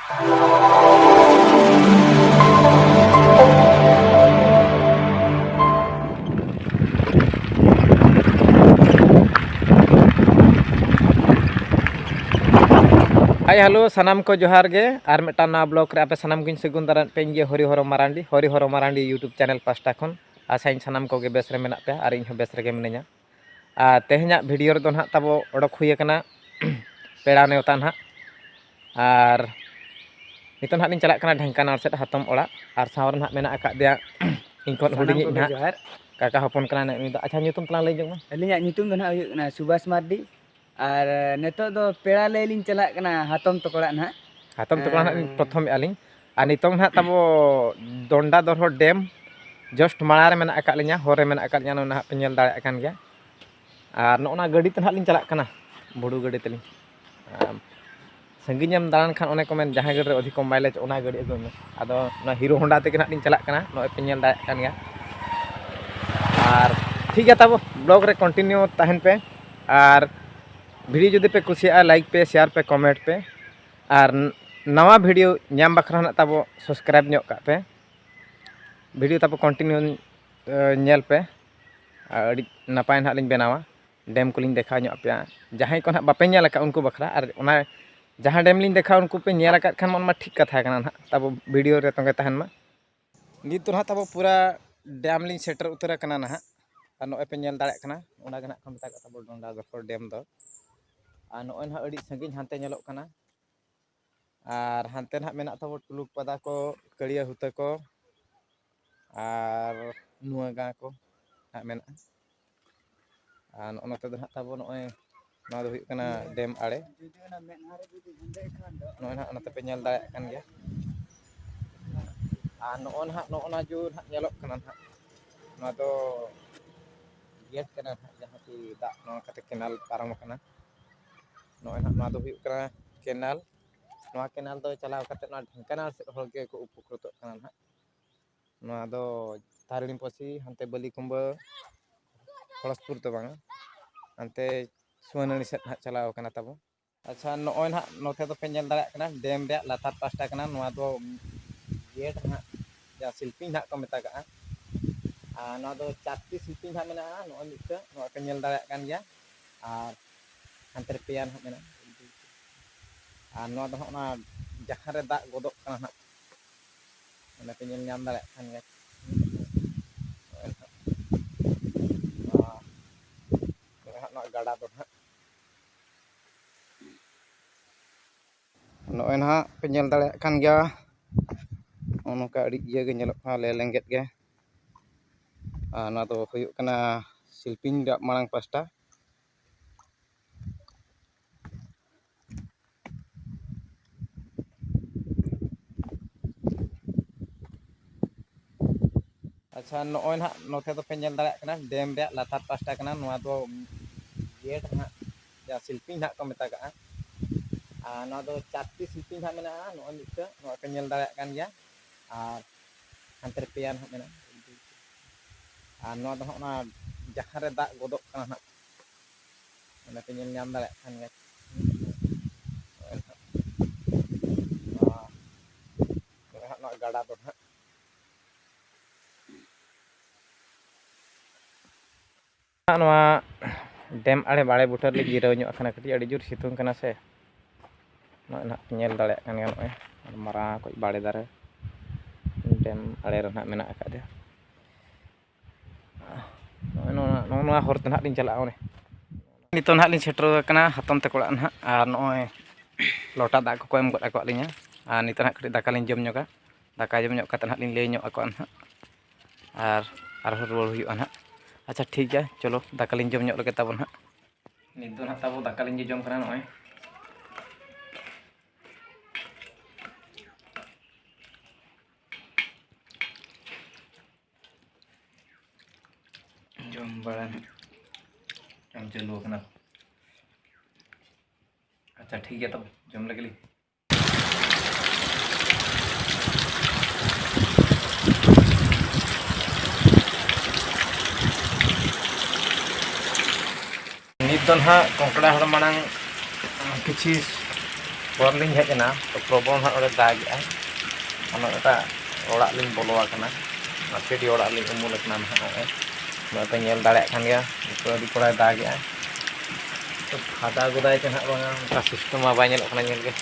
Hai halo sanam ko johar ge ar metan na blog re ape sanam kin segun daran pengge Hori Horo Marandi YouTube channel pasta khon asain sanam ko ge bes re menak pe ar in bes re ge menenya tehnya video re do nah tabo odok huye kana peda neuta nah ar niton hak nin chalak kana Dhengkanal set hatom orak ar sawar nah menak akak dia ingkon huding nah kakak hopon kana nek ni acha nyutum pelang lay jong ma alinyak nyutum do nah huyuk kana Subas Mardi ar netok do peda lay lin chalak kana hatom tokorak nah hatom tokorak nah prothom aling ar nitong nah tabo Donda Dorho Dam just malar menak akak linya hore menak akak nya nah penyel dare akan gya ar nona gadi tan hak lin chalak kana bodu gadi teling संगीन दालान खान ओने कमेन जहां गड़ी अधिक mileage ओना गड़ी अगु में आदो ना hero Honda ते दिन चला कना नय पे नेल दाय कान गया और ठीक है तब ब्लॉग रे कंटिन्यू तहन पे और वीडियो जदि पे कुसिया लाइक पे शेयर पे कमेंट पे और नवा वीडियो नाम बखरा ना तब सब्सक्राइब ᱧᱚᱜ का पे वीडियो तब कंटिन्यू नेल पे अड़ी नपाय ना लिंग बनावा डैम को लिंग देखा ᱧᱚᱜ पे जहां को ना बापे नेल का उनको बखरा और ओना जहाँ डैम लिंग देखा उनको पे नेल आकात खान मन ठीक कथा है ना तब वीडियो रे तंगे तहन मा नित तो ना तब पूरा डैम लिंग सेटर उतर कना ना और नय पे नेल दाड़े कना ओना गना को मेता तब डोंडा दरफोर डैम दो और नय ना अड़ी संगिन हानते नेलोक कना और हानते ना मेना तब टुलुक पदा को कड़िया हुते को और नुआगा को ना मेना और नते दो ना तब नय ना दो हुई कना डैम आड़े नय ना नते पे नेल दाड़े कान गया और नोना जो ना नेलोक कना ना दो गेट कना जहां की दा नोना कते केनाल पारम कना नय ना दो हुई कना केनाल नोआ केनाल दो चलाव कते ना ढेंकानाल से हर के को उपकृत कना ना नोआ दो तारिणी पसी हंते बलिकुंबा खड़सपुर तो बांगा हंते सुवननी से चलाव कना तब अच्छा नय ना नोते दो पे नेल दाड़े कना डैम रे लातार पास्टा कना नोआ दो गेट ना या शिल्पी ना को मेता का नोआ दो चारटी शिल्पी ना मेना नोआ मिते नोआ पे नेल दाड़े कान गया और हंते रे पेया ना मेना और नोआ दो ना जहां रे दाग गोदक कना ना ओना पे नेल नाम दाड़े कान गया नोआ गाड़ा दो नय ना पे नेल दाड़े कान गया नोका अड़ी इया गे नेलोक कना ले लेंगेट गे ना दो हुयुक कना शिल्पिंग रा मांग पास्टा अच्छा नय ना नोते दो पे नेल दाड़े कना डैम रे लातार पास्टा कना नोआ दो गेट ना या शिल्पी ना को मेता का नोआ दो चारटी शिल्पी ना मेना नोआ मिते नोआ पे नेल दाड़े कान गया और हंते रे पेया ना मेना और नोआ दो ना जहां रे दाग गोदक कना ना ओना पे नेल नाम दाड़े कान गया नोआ गाड़ा दो नोआ डैम आड़े बाड़े बुटर ले जिराव ᱧᱚᱜ आखना कटी अड़ी जोर सितुंग कना से नय ना नेल दाड़े कान गया नय मारा को बाड़े दारे डैम आड़े रे ना मेना आका दे नोना हर ते ना लिन चला ओने नितो ना लिन सेटर कना हातम ते कोड़ा ना और नय लोटा दाग को एम गद आको लिया और नितो ना कटी दाका लिन जम ᱧᱚᱜᱟ दाका जम ᱧᱚᱜ कते ना लिन लay ᱧᱚᱜ आको ना और रुवाड़ हुयुआ ना अच्छा ठीक है चलो दाका लिन जम ᱧᱚᱜ लगे तब ना नितो ना तब दाका लिन जम कना नय जम बड़ा जम चलो कना अच्छा ठीक है तब जम लगे ली नित तो ना कोंकड़ा हड़ मांग किसी पर लिंग हेजना तो प्रबल हाँ दागे ओड़ा लिंग बोलो सीढ़ी ओड़ा लिंग उमुल पे नेल दाड़े गाड़ी कोड़ा दागे तो फादा गोदाय के ना बंगा सिस्टम मा बाय नेल के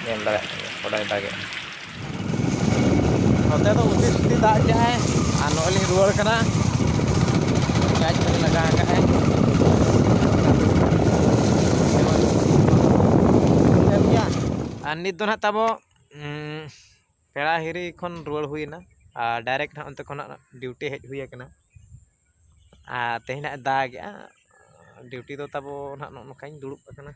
नेल दाड़े कोड़ा दागे नोते तो उसी सुधी दाग के नॉलिंग रुआड़ कना प्याज को लगा नित दो ना तबो पेड़ा हिरी खन रुआड़ हुईना डायरेक्ट ना अंत खना ड्यूटी हेज हुई कना तेहना दाग ड्यूटी दो तबो ना नोकाई दुड़ुब कना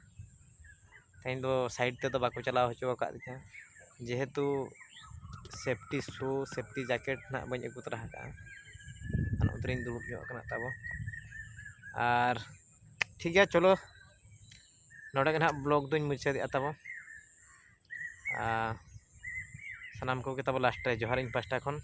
तेहन दो साइड ते तो बाको चलाव हचो का जेहेतु सेफ्टी शू सेफ्टी जैकेट ना बन अगू तरा उतरिंग दुड़ुब जो तबो और ठीक है चलो नोड़े ना ब्लॉग दुñ मुचाद तबो सानाम को तब लास्ट जोहार इन पास्टा खन